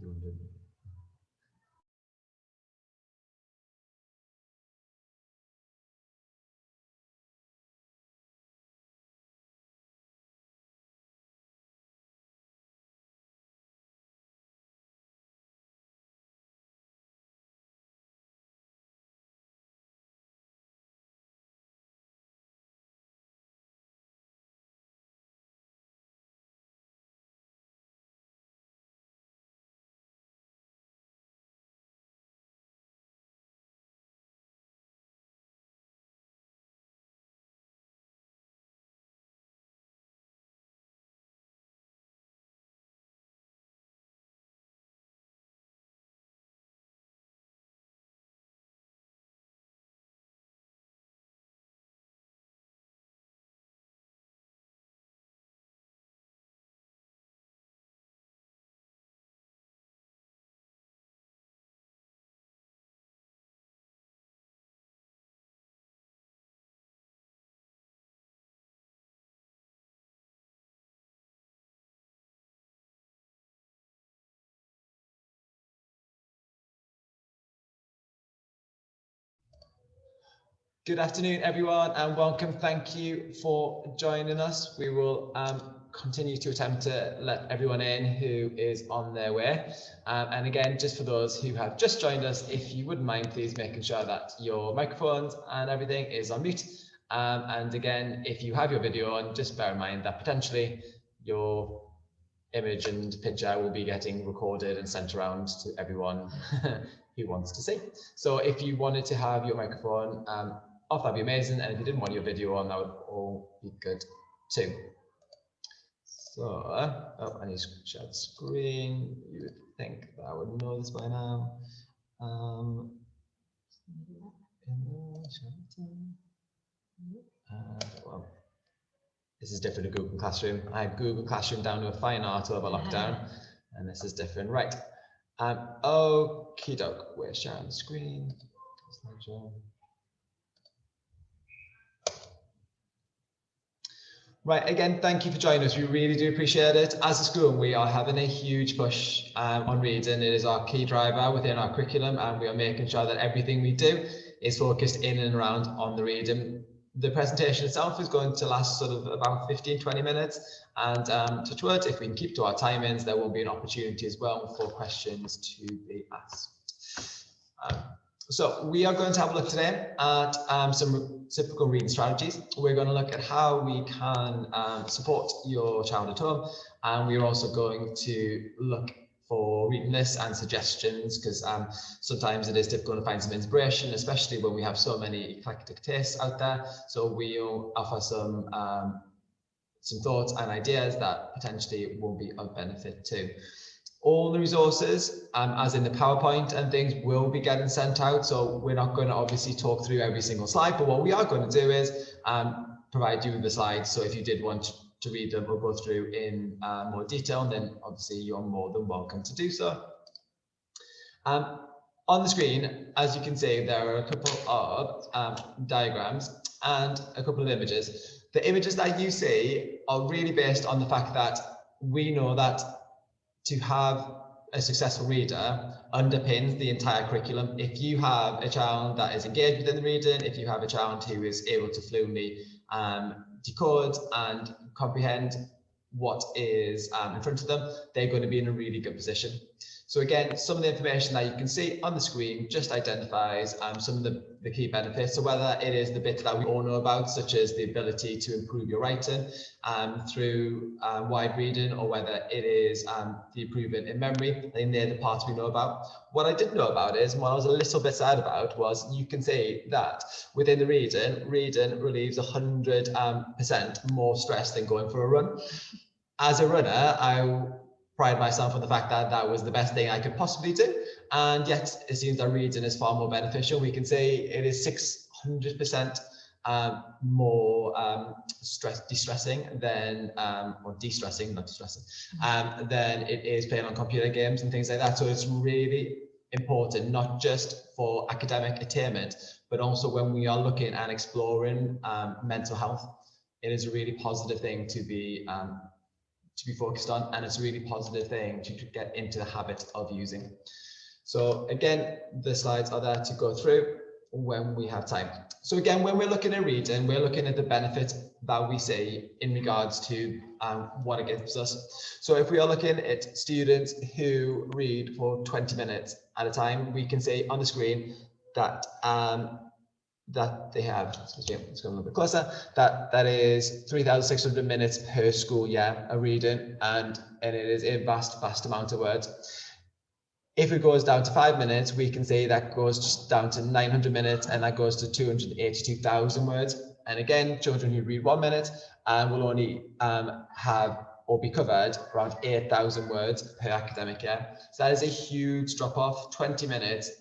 you want to do. Good afternoon, everyone, and welcome. Thank you for joining us. We will continue to attempt to let everyone in who is on their way. And again, just for those who have just joined us, if you wouldn't mind, please making sure that your microphones and everything is on mute. And again, if you have your video on, just bear in mind that potentially your image and picture will be getting recorded and sent around to everyone who wants to see. So if you wanted to have your microphone off, that'd be amazing. And if you didn't want your video on, that would all be good too. So, oh, I need to share the screen. You would think that I would know this by now. Well, this is different to Google Classroom. I had Google Classroom down to a fine art over lockdown, and this is different. Right. Okie doke. We're sharing the screen. Right, again, thank you for joining us. We really do appreciate it. As a school, we are having a huge push on reading. It is our key driver within our curriculum, and we are making sure that everything we do is focused in and around on the reading. The presentation itself is going to last sort of about 15-20 minutes, and touch wood, if we can keep to our timings, there will be an opportunity as well for questions to be asked. So we are going to have a look today at some typical reading strategies. We're going to look at how we can support your child at home, and we're also going to look for reading lists and suggestions, because sometimes it is difficult to find some inspiration, especially when we have so many eclectic tastes out there. So we'll offer some thoughts and ideas that potentially will be of benefit too. All the resources, as in the PowerPoint and things, will be getting sent out. So we're not going to obviously talk through every single slide, but what we are going to do is provide you with the slides. So if you did want to read them or go through in more detail, then obviously you're more than welcome to do so. On the screen, as you can see, there are a couple of diagrams and a couple of images. The images that you see are really based on the fact that we know that to have a successful reader underpins the entire curriculum. If you have a child that is engaged within the reading, if you have a child who is able to fluently decode and comprehend what is in front of them, they're going to be in a really good position. So again, some of the information that you can see on the screen just identifies some of the key benefits. So whether it is the bits that we all know about, such as the ability to improve your writing through wide reading, or whether it is the improvement in memory, I think they're the parts we know about. What I didn't know about is, and what I was a little bit sad about, was you can see that within the reading relieves 100% more stress than going for a run. As a runner, I pride myself on the fact that that was the best thing I could possibly do, and yet it seems that reading is far more beneficial. We can say it is 600% more de-stressing than, or de-stressing, not distressing, than it is playing on computer games and things like that. So it's really important, not just for academic attainment, but also when we are looking and exploring mental health. It is a really positive thing to be to be focused on, and it's a really positive thing to get into the habit of using. So again, the slides are there to go through when we have time. So again, when we're looking at reading, we're looking at the benefits that we see in regards to what it gives us. So if we are looking at students who read for 20 minutes at a time, we can see on the screen that that they have, let's go a little bit closer, that is 3,600 minutes per school year of reading, and it is a vast amount of words. If it goes down to 5 minutes, we can say that goes just down to 900 minutes, and that goes to 282,000 words. And again, children who read 1 minute will only have or be covered around 8,000 words per academic year. So that is a huge drop off. 20 minutes,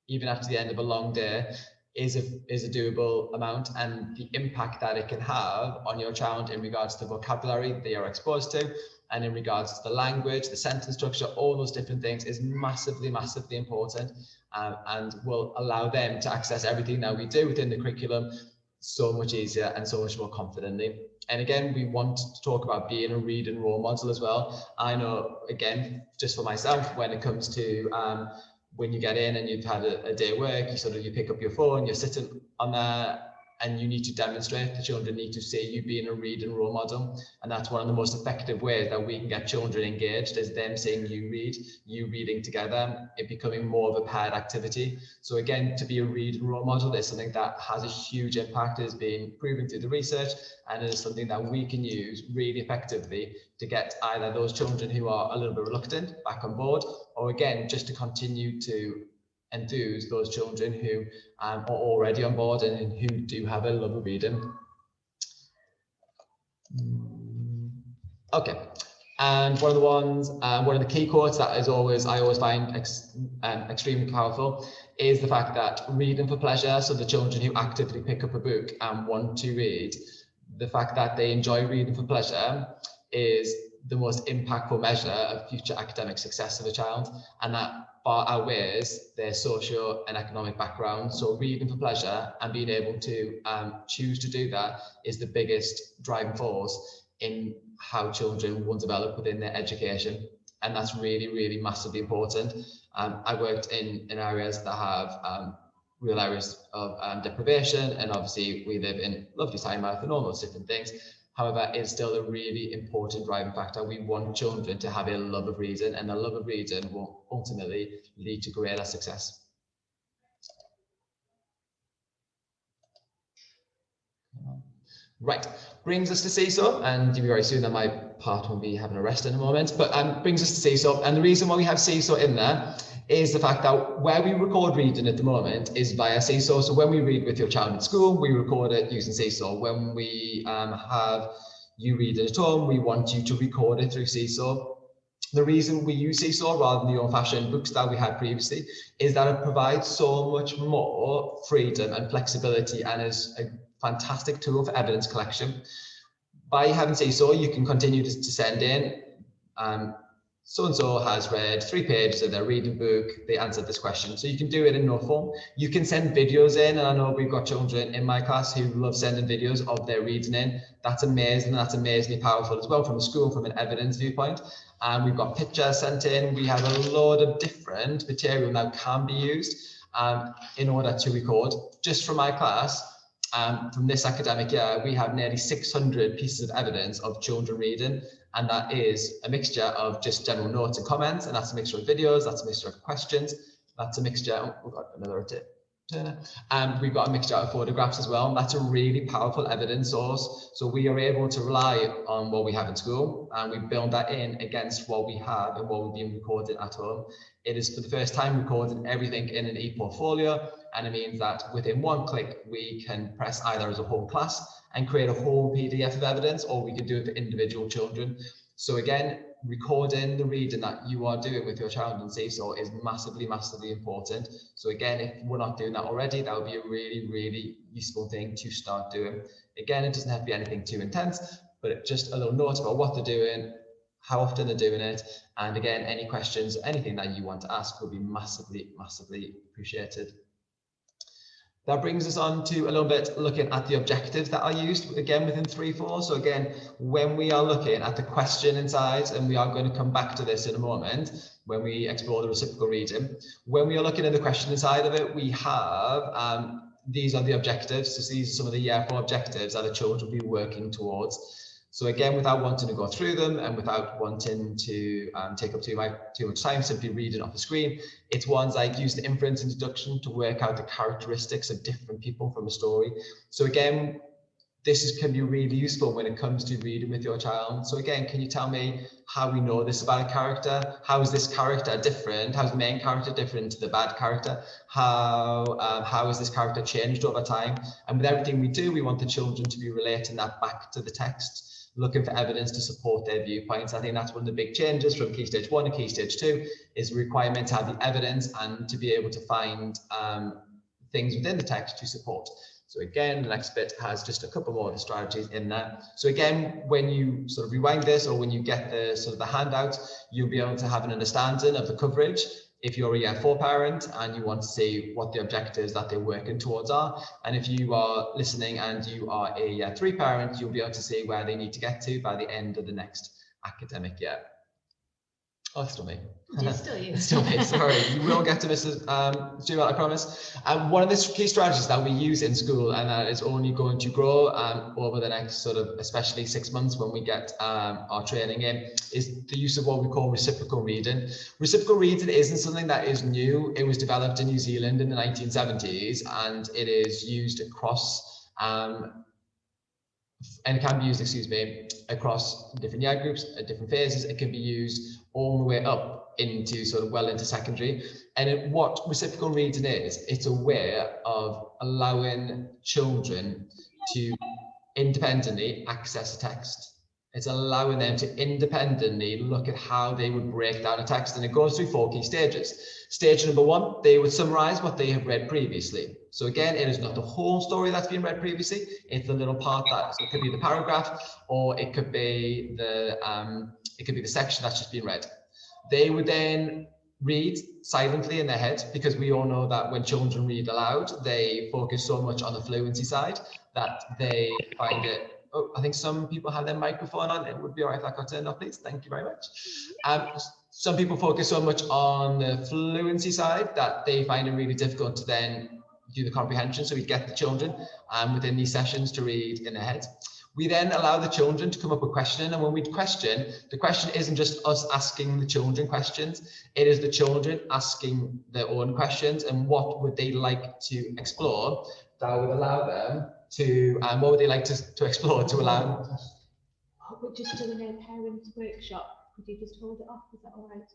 even after the end of a long day, is a doable amount, and the impact that it can have on your child in regards to the vocabulary they are exposed to, and in regards to the language, the sentence structure, all those different things is massively important, and will allow them to access everything that we do within the curriculum so much easier and so much more confidently. And again, we want to talk about being a reading role model as well. I know, again, just for myself, when it comes to when you get in and you've had a day of work, you pick up your phone, you're sitting on there, and you need to demonstrate. The children need to see you being a reading role model, and that's one of the most effective ways that we can get children engaged, is them seeing you read, you reading together, it becoming more of a paired activity. So again, to be a reading role model is something that has a huge impact, is being proven through the research, and it is something that we can use really effectively to get either those children who are a little bit reluctant back on board, or again, just to continue to enthuse those children who are already on board and who do have a love of reading. Okay, and one of the key quotes that I always find extremely powerful is the fact that reading for pleasure, so the children who actively pick up a book and want to read, the fact that they enjoy reading for pleasure is the most impactful measure of future academic success of a child, and that far outweighs their socio and economic background. So reading for pleasure and being able to choose to do that is the biggest driving force in how children will develop within their education, and that's really massively important. I worked in areas that have real areas of deprivation, and obviously we live in lovely Tynemouth and all those different things. However, it's still a really important driving factor. We want children to have a love of reading, and a love of reading will ultimately lead to greater success. Right, brings us to Seesaw, and you'll be very soon that my part will be having a rest in a moment, but brings us to Seesaw. And the reason why we have Seesaw in there is the fact that where we record reading at the moment is via Seesaw. So when we read with your child at school, we record it using Seesaw. When we have you read it at home, we want you to record it through Seesaw. The reason we use Seesaw rather than the old-fashioned books that we had previously is that it provides so much more freedom and flexibility, and is a fantastic tool for evidence collection. By having Seesaw, you can continue to send in so-and-so has read 3 pages of their reading book, they answered this question. So you can do it in no form. You can send videos in, and I know we've got children in my class who love sending videos of their reading in. That's amazing, that's amazingly powerful as well from the school, from an evidence viewpoint. And we've got pictures sent in. We have a load of different material now can be used in order to record. Just from my class, from this academic year, we have nearly 600 pieces of evidence of children reading, and that is a mixture of just general notes and comments, and that's a mixture of videos, that's a mixture of questions, that's a mixture, oh, we've got another turner, and we've got a mixture of photographs as well, and that's a really powerful evidence source. So we are able to rely on what we have in school, and we build that in against what we have and what we've been recording at home. It is for the first time recording everything in an e-portfolio, and it means that within one click we can press either as a whole class and create a whole PDF of evidence, or we can do it for individual children. So again, recording the reading that you are doing with your child in Seesaw is massively important. So again, if we're not doing that already, that would be a really useful thing to start doing. Again, it doesn't have to be anything too intense, but just a little note about what they're doing, how often they're doing it, and again, any questions, anything that you want to ask will be massively appreciated. That brings us on to a little bit looking at the objectives that are used again within 3-4. So again, when we are looking at the question inside, and we are going to come back to this in a moment when we explore the reciprocal reading, when we are looking at the question inside of it, we have these are the objectives. So these are some of the Year 4 objectives that the children will be working towards. So again, without wanting to go through them and without wanting to take up too much time, simply reading off the screen, it's ones like use the inference introduction to work out the characteristics of different people from a story. So again, this can be really useful when it comes to reading with your child. So again, can you tell me how we know this about a character? How is this character different? How's the main character different to the bad character? How is this character changed over time? And with everything we do, we want the children to be relating that back to the text, looking for evidence to support their viewpoints. I think that's one of the big changes from Key Stage 1 to Key Stage 2 is the requirement to have the evidence and to be able to find things within the text to support. So again, the next bit has just a couple more of the strategies in there. So again, when you sort of rewind this or when you get the sort of the handout, you'll be able to have an understanding of the coverage. If you're a Year 4 parent and you want to see what the objectives that they're working towards are, and if you are listening and you are a Year 3 parent, you'll be able to see where they need to get to by the end of the next academic year. Oh, it's still me. It's still you. It's still me, sorry. You will get to Mrs. Stewart, I promise. One of the key strategies that we use in school, and that is only going to grow over the next sort of, especially 6 months when we get our training in, is the use of what we call reciprocal reading. Reciprocal reading isn't something that is new. It was developed in New Zealand in the 1970s, and it is used across and it can be used, across different year groups at different phases. It can be used all the way up into sort of well into secondary. And what reciprocal reading is, it's a way of allowing children to independently access a text. It's allowing them to independently look at how they would break down a text, and it goes through 4 key stages. Stage number 1, they would summarize what they have read previously. So again, it is not the whole story that's been read previously, it's the little part that, so it could be the paragraph, or it could be the section that's just been read. They would then read silently in their head, because we all know that when children read aloud, they focus so much on the fluency side that they find it. Oh, I think some people have their microphone on. It would be all right if that got turned off, please. Thank you very much. Some people focus so much on the fluency side that they find it really difficult to then do the comprehension. So we get the children within these sessions to read in their head. We then allow the children to come up with questioning. And when we question, the question isn't just us asking the children questions. It is the children asking their own questions and what would they like to explore that would allow them to, what would they like to explore to allow? We're just doing a parent workshop. Could you just hold it off? Is that all right?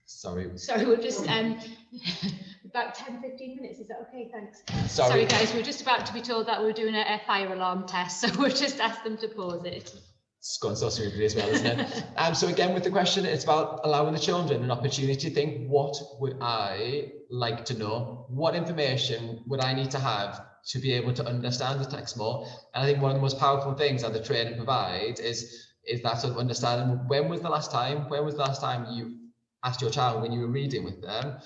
Sorry, we're just about 10-15 minutes. Is that okay? Thanks. Sorry guys, we're just about to be told that we're doing a fire alarm test, so we'll just ask them to pause it. It's gone so smoothly as well, isn't it? So again, with the question, it's about allowing the children an opportunity to think, what would I like to know? What information would I need to have to be able to understand the text more? And I think one of the most powerful things that the training provides is that sort of understanding. When was the last time you asked your child, when you were reading with them,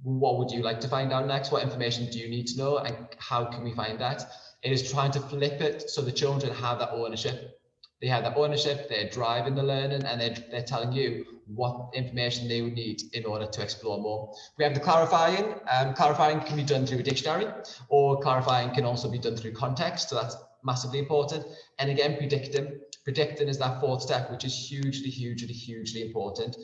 what would you like to find out next? What information do you need to know, and how can we find that? It is trying to flip it so the children have that ownership. They have that ownership, they're driving the learning, and they're telling you what information they would need in order to explore more. We have the clarifying. Clarifying can be done through a dictionary, or clarifying can also be done through context, so that's massively important. And again, predicting. Predicting is that 4th step, which is hugely important.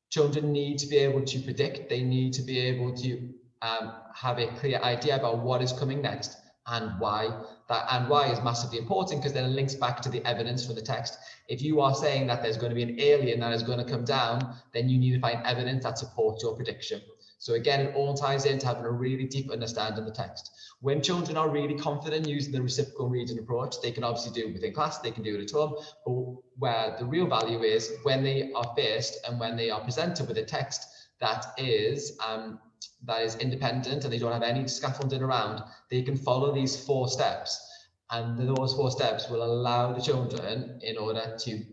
Children need to be able to predict. They need to be able to have a clear idea about what is coming next and why. That why is massively important, because then it links back to the evidence for the text. If you are saying that there's going to be an alien that is going to come down, then you need to find evidence that supports your prediction. So again, it all ties into having a really deep understanding of the text. When children are really confident using the reciprocal reading approach, they can obviously do it within class, they can do it at home, but where the real value is when they are faced and when they are presented with a text that is independent and they don't have any scaffolding around, they can follow these 4 steps. And those 4 steps will allow the children in order to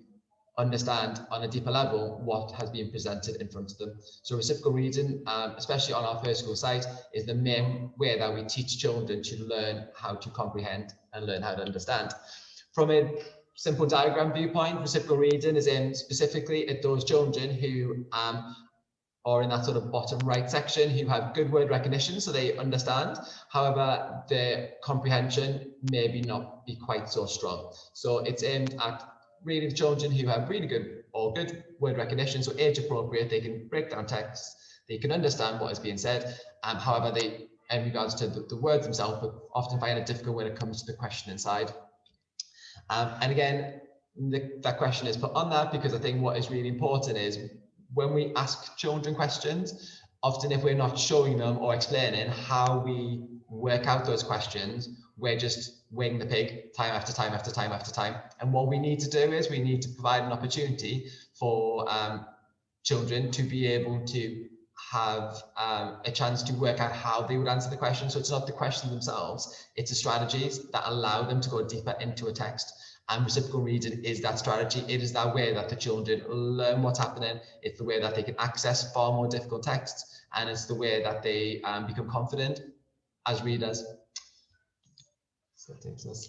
understand on a deeper level what has been presented in front of them. So reciprocal reading, especially on our first school site, is the main way that we teach children to learn how to comprehend and learn how to understand. From a simple diagram viewpoint, reciprocal reading is aimed specifically at those children who are in that sort of bottom right section, who have good word recognition, so they understand. However, their comprehension maybe not be quite so strong. So it's aimed at really the children who have really good word recognition, so age appropriate, they can break down texts, they can understand what is being said. However, they, in regards to the words themselves, but often find it difficult when it comes to the questioning side. And again, that question is put on that because I think what is really important is when we ask children questions, often if we're not showing them or explaining how we work out those questions, we're just winging the pig time after time after time after time. And what we need to do is we need to provide an opportunity for children to be able to have a chance to work out how they would answer the question. So it's not the question themselves, it's the strategies that allow them to go deeper into a text. And reciprocal reading is that strategy. It is that way that the children learn what's happening. It's the way that they can access far more difficult texts. And it's the way that they become confident as readers. So that takes us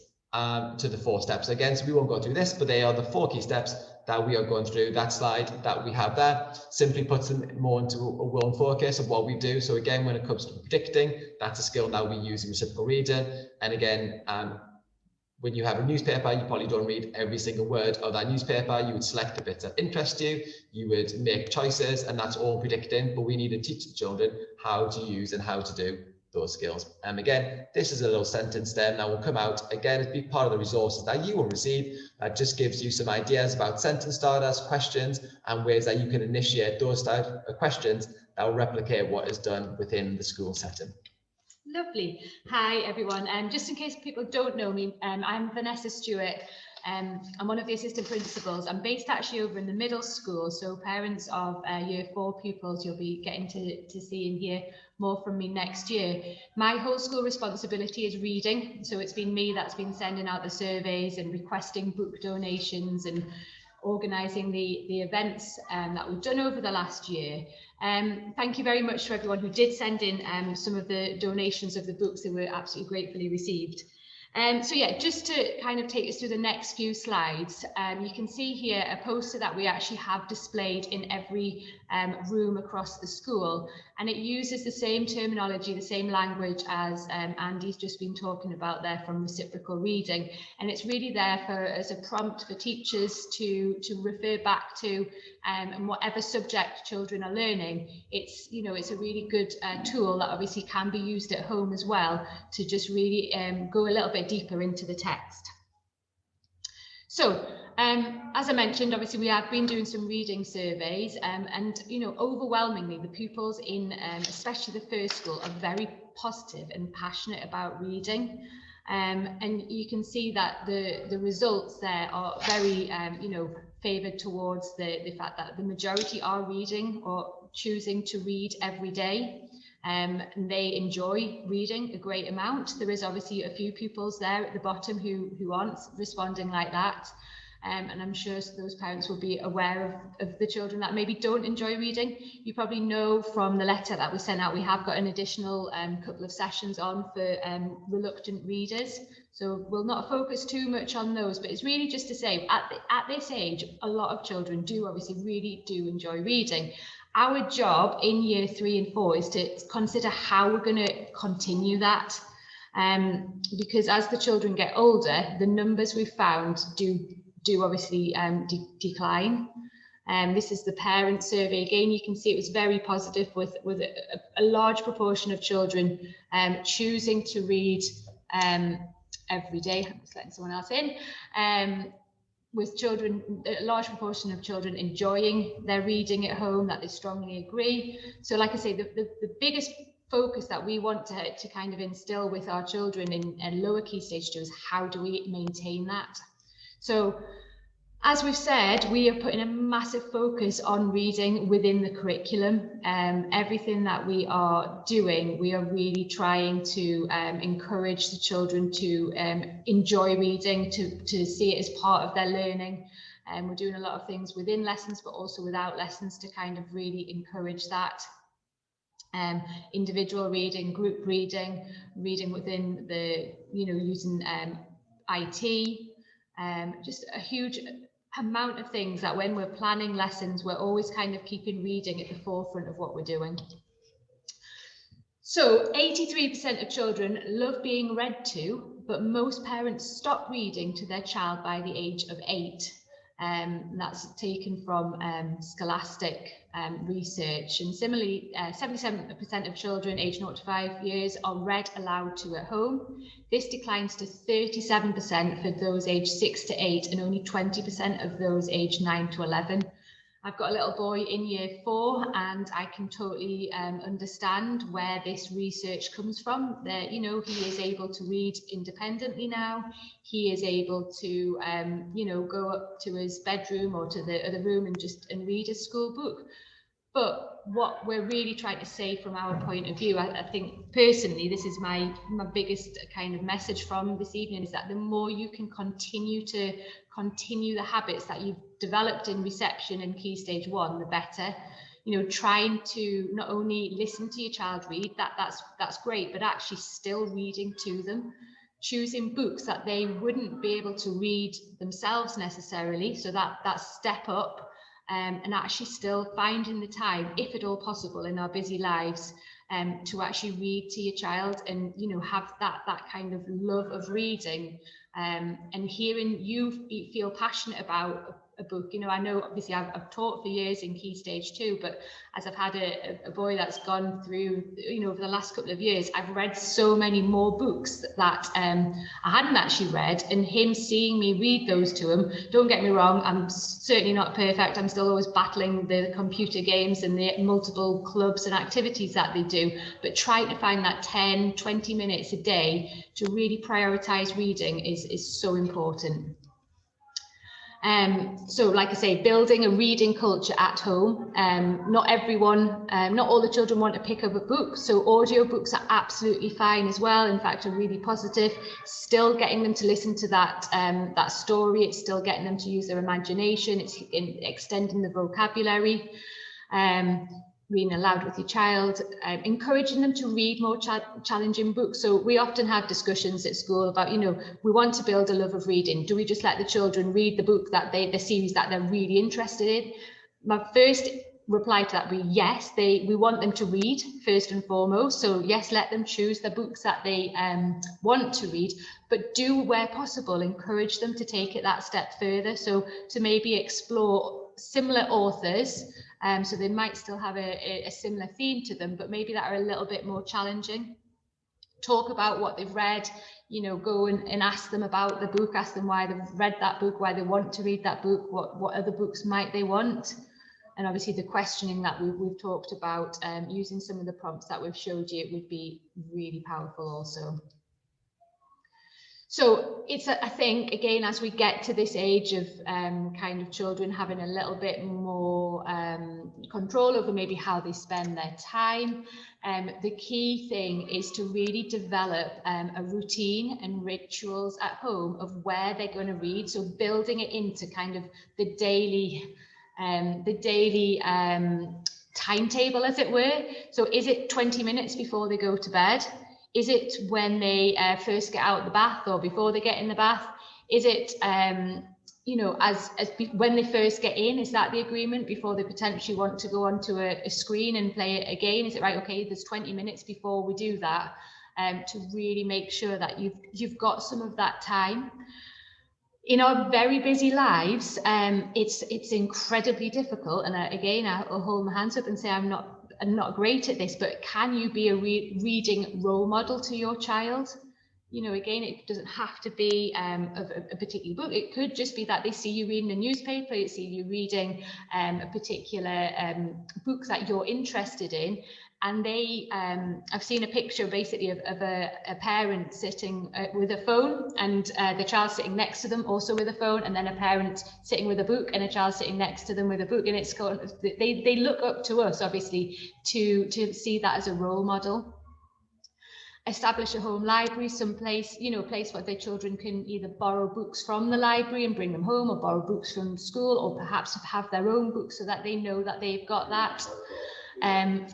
to the 4 steps again. So we won't go through this, but they are the 4 key steps that we are going through. That slide that we have there simply puts them more into a world focus of what we do. So again, when it comes to predicting, that's a skill that we use in reciprocal reading. And again, when you have a newspaper, you probably don't read every single word of that newspaper. You would select the bits that interest you. You would make choices, and that's all predicting. But we need to teach the children how to use and how to do those skills. And again, this is a little sentence stem that will come out. Again, it's a big part of the resources that you will receive. That just gives you some ideas about sentence starters, questions, and ways that you can initiate those type of questions that will replicate what is done within the school setting. Lovely. Hi, everyone. Just in case people don't know me, I'm Vanessa Stewart. I'm one of the assistant principals. I'm based actually over in the middle school, so parents of year 4 pupils, you'll be getting to see and hear more from me next year. My whole school responsibility is reading, so it's been me that's been sending out the surveys and requesting book donations and organising the events that we've done over the last year. Thank you very much to everyone who did send in some of the donations of the books that were absolutely gratefully received. So yeah, just to kind of take us through the next few slides, you can see here a poster that we actually have displayed in every room across the school, and it uses the same terminology, the same language as Andy's just been talking about there from reciprocal reading, and it's really there for as a prompt for teachers to refer back to, and whatever subject children are learning, it's, you know, it's a really good tool that obviously can be used at home as well to just really go a little bit deeper into the text. So as I mentioned, obviously we have been doing some reading surveys, and you know, overwhelmingly the pupils in especially the first school are very positive and passionate about reading, and you can see that the results there are very you know, favoured towards the fact that the majority are reading or choosing to read every day. And they enjoy reading a great amount. There is obviously a few pupils there at the bottom who aren't responding like that. And I'm sure those parents will be aware of the children that maybe don't enjoy reading. You probably know from the letter that we sent out, we have got an additional couple of sessions on for reluctant readers. So we'll not focus too much on those, but it's really just to say at this age, a lot of children do obviously really do enjoy reading. Our job in year 3 and 4 is to consider how we're going to continue that, because as the children get older, the numbers we've found do obviously decline. This is the parent survey. Again, you can see it was very positive with a large proportion of children choosing to read every day. I'm just letting someone else in. With children, a large proportion of children enjoying their reading at home, that they strongly agree. So like I say, the biggest focus that we want to kind of instill with our children in lower key stage 2 is how do we maintain that? So as we've said, we are putting a massive focus on reading within the curriculum. Everything that we are doing, we are really trying to encourage the children to enjoy reading, to see it as part of their learning. We're doing a lot of things within lessons, but also without lessons to kind of really encourage that. Individual reading, group reading, reading within the, using IT, just a huge amount of things that when we're planning lessons, we're always kind of keeping reading at the forefront of what we're doing. So 83% of children love being read to, but most parents stop reading to their child by the age of 8. That's taken from Scholastic research. And similarly, 77% of children aged 0 to 5 years are read aloud to at home. This declines to 37% for those aged 6 to 8 and only 20% of those aged 9 to 11. I've got a little boy in year 4 and I can totally understand where this research comes from. That, he is able to read independently now. He is able to, go up to his bedroom or to the other room and read a school book. But what we're really trying to say from our point of view, I think personally, this is my biggest kind of message from this evening, is that the more you can continue the habits that you've developed in reception and Key Stage 1, the better. Trying to not only listen to your child read, that's great, but actually still reading to them, choosing books that they wouldn't be able to read themselves necessarily, so that step up. And actually still finding the time, if at all possible in our busy lives, to actually read to your child and, have that kind of love of reading, and hearing you feel passionate about a book. I know obviously I've taught for years in Key Stage 2, but as I've had a boy that's gone through, over the last couple of years, I've read so many more books that I hadn't actually read, and him seeing me read those to him, don't get me wrong, I'm certainly not perfect. I'm still always battling the computer games and the multiple clubs and activities that they do, but trying to find that 10, 20 minutes a day to really prioritize reading is so important. So like I say, building a reading culture at home. Not all the children want to pick up a book, so audio books are absolutely fine as well. In fact, are really positive. Still getting them to listen to that story. It's still getting them to use their imagination. It's extending the vocabulary. Reading aloud with your child, encouraging them to read more challenging books. So we often have discussions at school about, we want to build a love of reading. Do we just let the children read the book the series that they're really interested in? My first reply to that would be yes, we want them to read first and foremost. So yes, let them choose the books that they want to read, but do, where possible, encourage them to take it that step further. So to maybe explore similar authors. So they might still have a similar theme to them, but maybe that are a little bit more challenging. Talk about what they've read, go and ask them about the book, ask them why they've read that book, why they want to read that book, what other books might they want. And obviously the questioning that we've talked about, using some of the prompts that we've showed you, would be really powerful also. So it's, I think, again, as we get to this age of kind of children having a little bit more control over maybe how they spend their time, the key thing is to really develop a routine and rituals at home of where they're going to read. So building it into kind of the daily timetable, as it were. So is it 20 minutes before they go to bed? Is it when they first get out of the bath or before they get in the bath? Is it, when they first get in, is that the agreement before they potentially want to go onto a screen and play it again? Is it right, okay, there's 20 minutes before we do that, to really make sure that you've got some of that time. In our very busy lives, it's incredibly difficult. And again, I'll hold my hands up and say I'm not great at this, but can you be a reading role model to your child? Again, it doesn't have to be of a particular book. It could just be that they see you reading a newspaper, they see you reading a particular book that you're interested in. And I've seen a picture basically of a parent sitting with a phone, and the child sitting next to them also with a phone, and then a parent sitting with a book and a child sitting next to them with a book. And it's called, they look up to us, obviously, to see that as a role model. establish a home library, some place, you know, a place where their children can either borrow books from the library and bring them home, or borrow books from school, or perhaps have their own books so that they know that they've got that.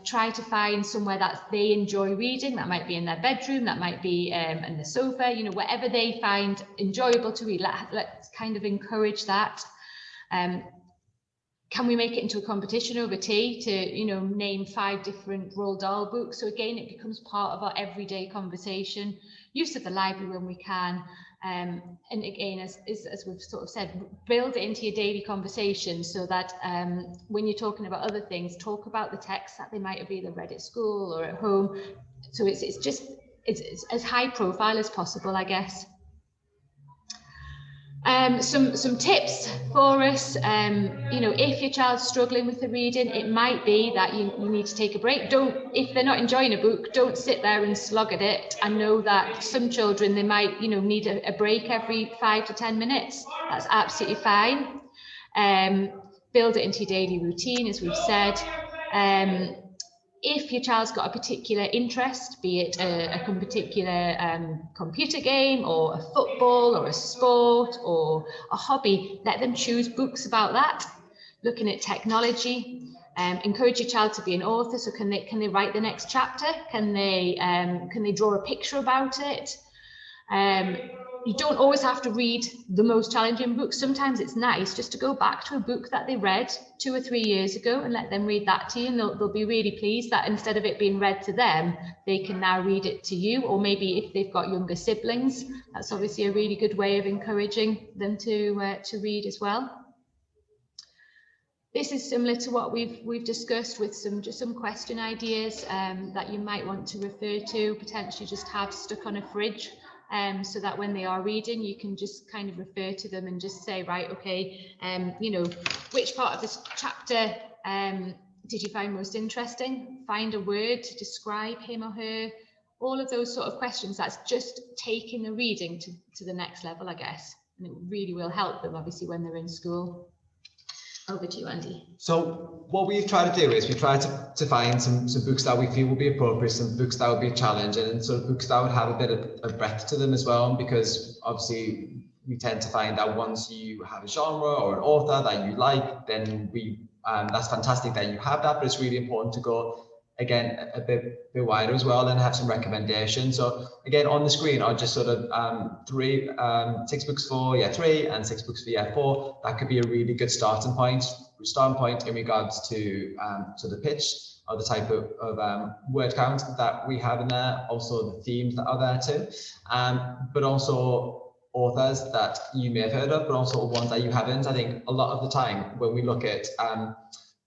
Try to find somewhere that they enjoy reading. That might be in their bedroom, that might be in the sofa, you know, wherever they find enjoyable to read. Let's kind of encourage that. Can we make it into a competition over tea to, you know, name 5 different Roald Dahl books? So again, it becomes part of our everyday conversation. Use of the library when we can. And again, as we've sort of said, build it into your daily conversation so that when you're talking about other things, talk about the texts that they might have either read at school or at home. So it's as high profile as possible, I guess. Some tips for us, you know, if your child's struggling with the reading, it might be that you need to take a break. If they're not enjoying a book, don't sit there and slog at it. I know that some children, they might, you know, need a break every 5 to 10 minutes. That's absolutely fine. Build it into your daily routine, as we've said. If your child's got a particular interest, be it a particular computer game or a football or a sport or a hobby, let them choose books about that. Looking at technology, encourage your child to be an author. So can they write the next chapter? Can they draw a picture about it? You don't always have to read the most challenging books. Sometimes it's nice just to go back to a book that they read 2 or 3 years ago and let them read that to you, and they'll be really pleased that instead of it being read to them, they can now read it to you. Or maybe if they've got younger siblings, that's obviously a really good way of encouraging them to read as well. This is similar to what we've discussed with some question ideas that you might want to refer to, potentially just have stuck on a fridge. So that when they are reading, you can just kind of refer to them and just say, right, okay, you know, which part of this chapter did you find most interesting? Find a word to describe him or her. All of those sort of questions, that's just taking the reading to the next level, I guess. And it really will help them, obviously, when they're in school. Over to you, Andy. So what we've tried to do is we tried to find some books that we feel will be appropriate, some books that would be challenging, and sort of books that would have a bit of breadth to them as well, because obviously we tend to find that once you have a genre or an author that you like, then that's fantastic that you have that, but it's really important to go again a bit wider as well and have some recommendations. So again, on the screen are just sort of 6 books for year 3 and 6 books for year 4. That could be a really good starting point in regards to the pitch or the type of word count that we have in there, also the themes that are there too, but also authors that you may have heard of, but also ones that you haven't. I think a lot of the time when we look at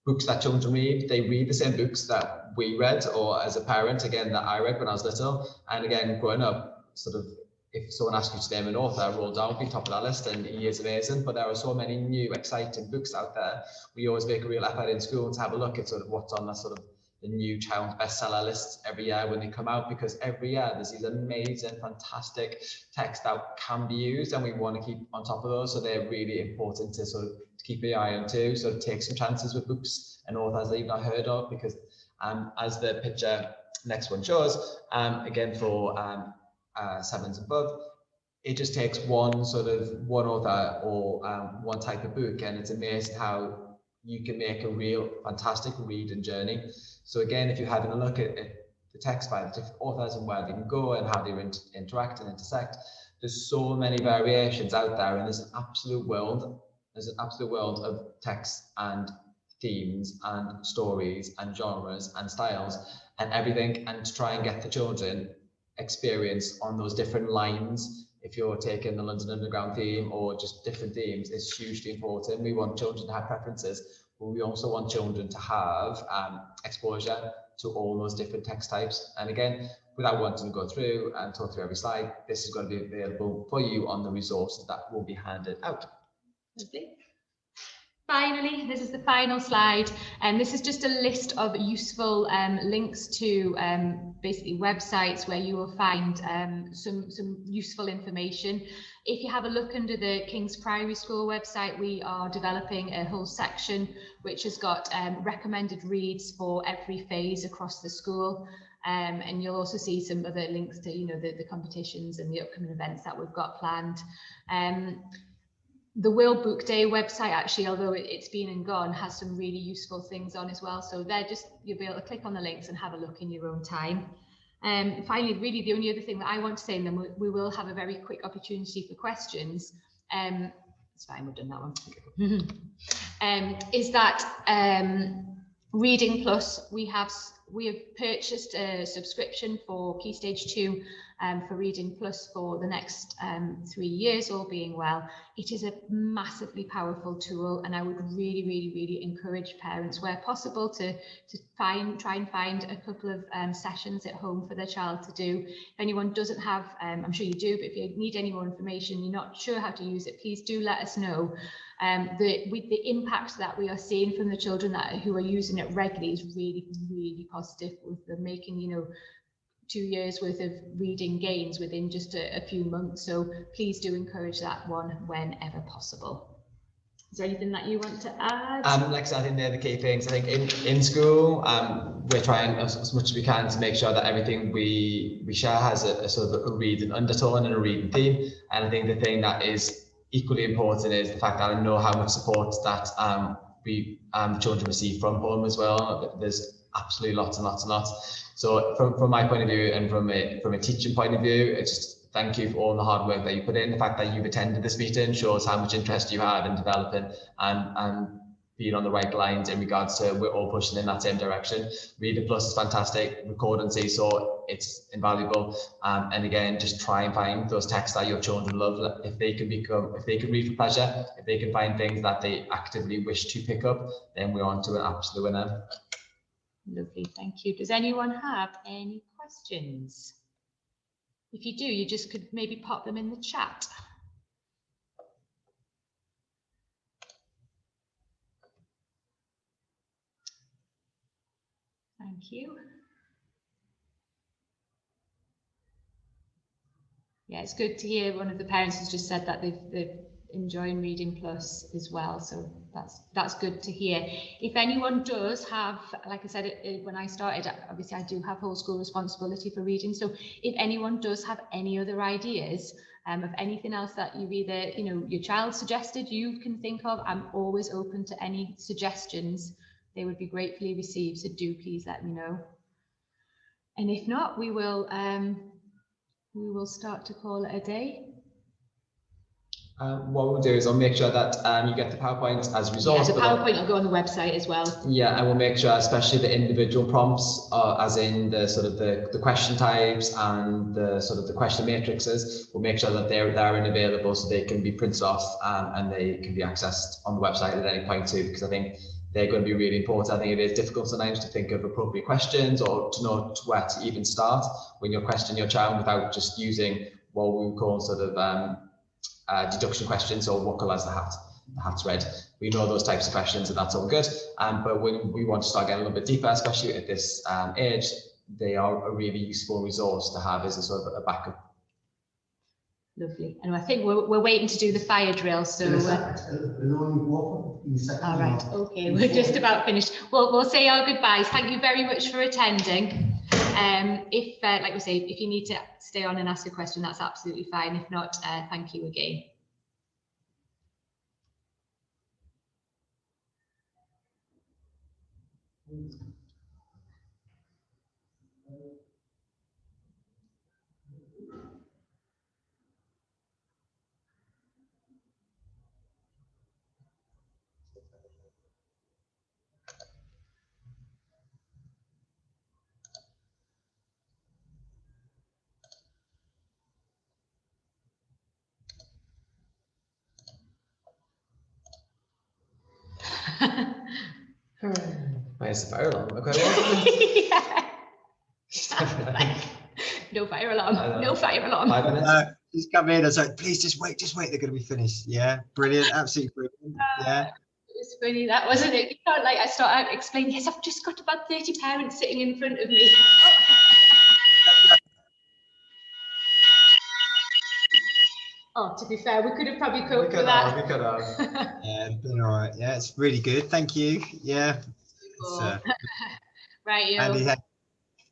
books that children read, they read the same books that we read, or as a parent, again, that I read when I was little. And again, growing up, sort of, if someone asks you to name an author, Roald Dahl would be top of that list, and he is amazing. But there are so many new, exciting books out there. We always make a real effort in school to have a look at sort of what's on the sort of the new children's bestseller lists every year when they come out, because every year there's these amazing, fantastic texts that can be used, and we want to keep on top of those. So they're really important to sort of keep an eye on too. So take some chances with books and authors that you've not heard of, because as the picture next one shows, again for 7s above, it just takes one author or one type of book, and it's amazing how you can make a real fantastic reading journey. So again, if you're having a look at the text by the different authors and where they can go and how they interact and intersect, there's so many variations out there, and there's an absolute world of texts and themes and stories and genres and styles and everything, and to try and get the children experience on those different lines. If you're taking the London Underground theme or just different themes, it's hugely important. We want children to have preferences, but we also want children to have exposure to all those different text types. And again, without wanting to go through and talk through every slide, this is going to be available for you on the resources that will be handed out. Lovely. Finally, this is the final slide, and this is just a list of useful links to basically websites where you will find some useful information. If you have a look under the King's Priory School website, we are developing a whole section which has got recommended reads for every phase across the school. and you'll also see some other links to, you know, the competitions and the upcoming events that we've got planned. The World Book Day website, actually, although it's been and gone, has some really useful things on as well. So they're just, you'll be able to click on the links and have a look in your own time. Finally, really the only other thing that I want to say, and then we will have a very quick opportunity for questions. It's fine, we've done that one. Is that Reading Plus, we have purchased a subscription for Key Stage 2 for Reading Plus for the next 3 years, all being well. It is a massively powerful tool, and I would really, really, really encourage parents, where possible, to try and find a couple of sessions at home for their child to do. If anyone doesn't have, I'm sure you do, but if you need any more information, you're not sure how to use it, please do let us know. The impact that we are seeing from the children who are using it regularly is really, really positive, with them making, you know, 2 years worth of reading gains within just a few months. So please do encourage that one whenever possible. Is there anything that you want to add? Like I said, I think they're the key things. I think in school, we're trying as much as we can to make sure that everything we share has a sort of a reading undertone and a reading theme. And I think the thing that is equally important is the fact that I know how much support that the children receive from home as well. There's absolutely lots and lots and lots. So from my point of view, and from a teaching point of view, it's just thank you for all the hard work that you put in. The fact that you've attended this meeting shows how much interest you have in developing and being on the right lines in regards to we're all pushing in that same direction. Reading Plus is fantastic. Record and Seesaw, it's invaluable. And again, just try and find those texts that your children love. If they can read for pleasure, if they can find things that they actively wish to pick up, then we're on to an absolute winner. Lovely, thank you. Does anyone have any questions? If you do, you just could maybe pop them in the chat. Thank you. Yeah, it's good to hear one of the parents has just said that they've enjoying Reading Plus as well, so that's good to hear. If anyone does have, like I said when I started, obviously I do have whole school responsibility for reading, so if anyone does have any other ideas of anything else that you've either, you know, your child suggested, you can think of, I'm always open to any suggestions. They would be gratefully received, so do please let me know. And if not, we will start to call it a day. What we'll do is I'll make sure that you get the PowerPoint as a resource. Yeah, the PowerPoint will go on the website as well. Yeah, and we'll make sure, especially the individual prompts, as in the sort of the question types and the sort of the question matrices, we'll make sure that they're there and available so they can be printed off and they can be accessed on the website at any point too, because I think they're going to be really important. I think it is difficult sometimes to think of appropriate questions or to know where to even start when you're questioning your child without just using what we would call sort of deduction questions, or what colour is the hat? The hat's red. We know those types of questions, and that's all good. But when we want to start getting a little bit deeper, especially at this age, they are a really useful resource to have as a sort of a backup. Lovely. And I think we're waiting to do the fire drill. So. All right. Okay, we're just about finished. We'll say our goodbyes. Thank you very much for attending. If, like we say, if you need to stay on and ask a question, that's absolutely fine. If not, thank you again. Where's the fire alarm? Okay, well. Yeah. No fire alarm. No fire alarm. 5 minutes. Just come in. I was like, please just wait. They're going to be finished. Yeah, brilliant. Absolutely brilliant. Yeah. It was funny, that wasn't it? You felt like I started explaining, yes, I've just got about 30 parents sitting in front of me. Oh, to be fair, we could have probably coped with that. We could have. Yeah, it's been all right. Yeah, it's really good. Thank you. Yeah. Cool. Right, you. Andy,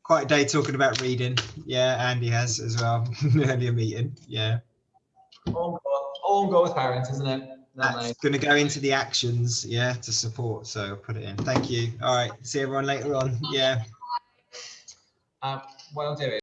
quite a day talking about reading. Yeah, Andy has as well. Earlier meeting. Yeah. All go with parents, isn't it? That's going to go into the actions, yeah, to support. So I'll put it in. Thank you. All right. See everyone later on. Yeah. What I'll do is